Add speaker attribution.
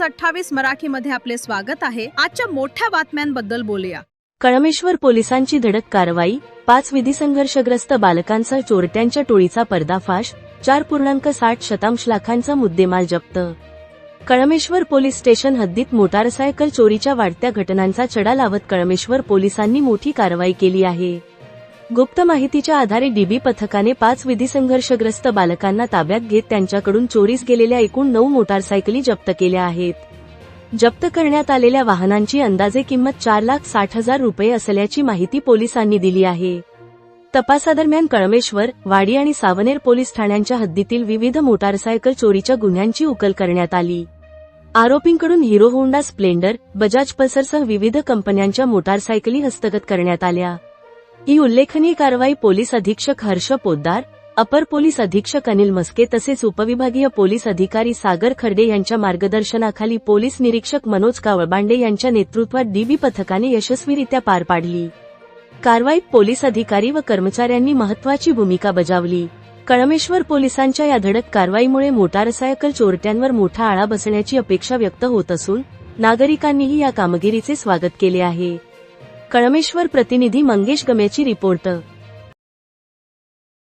Speaker 1: 28 मराठीमध्ये आपले स्वागत आहे। आजच्या मोठ्या बातम्यांबद्दल बोलूया।
Speaker 2: कळमेश्वर पोलिसांची धडक कारवाई, 5 विधी संघर्षग्रस्त बालकांसह चोरट्यांच्या टोळीचा पर्दाफाश, 4.60 लाखांचा मुद्देमाल जप्त। कळमेश्वर पोलीस स्टेशन हद्दीत मोटारसायकल चोरीच्या वाढत्या घटनांचा चढा लावत कळमेश्वर पोलिसांनी मोठी कारवाई केली आहे। गुप्त माहितीच्या आधारे डीबी पथकाने 5 विधी संघर्षग्रस्त बालकांना ताब्यात घेत त्यांच्याकडून चोरीस गेलेल्या एकूण 9 मोटारसायकली जप्त केल्या आहेत। जप्त करण्यात आलेल्या वाहनांची अंदाजे किंमत 4,60,000 रुपये असल्याची माहिती पोलिसांनी दिली आहे। तपासादरम्यान कळमेश्वर, वाडी आणि सावनेर पोलीस ठाण्यांच्या हद्दीतील विविध मोटारसायकल चोरीच्या गुन्ह्यांची उकल करण्यात आली। आरोपींकडून हिरो होंडा स्प्लेंडर, बजाज पल्सरसह विविध कंपन्यांच्या मोटारसायकली हस्तगत करण्यात आल्या। ही उल्लेखनीय कारवाई पोलीस अधीक्षक हर्ष पोद्दार, अपर पोलीस अधीक्षक अनिल मस्के तसेच उपविभागीय पोलीस अधिकारी सागर खर्डे यांच्या मार्गदर्शनाखाली पोलीस निरीक्षक मनोज कावळबांडे यांच्या नेतृत्वात डीबी पथकाने यशस्वीरित्या पार पाडली। कारवाईत पोलीस अधिकारी व कर्मचाऱ्यांनी महत्त्वाची भूमिका बजावली। कळमेश्वर पोलिसांच्या या धडक कारवाईमुळे मोटारसायकल चोरट्यांवर मोठा आळा बसण्याची अपेक्षा व्यक्त होत असून नागरिकांनीही या कामगिरीचे स्वागत केले आहे। कळमेश्वर प्रतिनिधी मंगेश गमेची रिपोर्ट।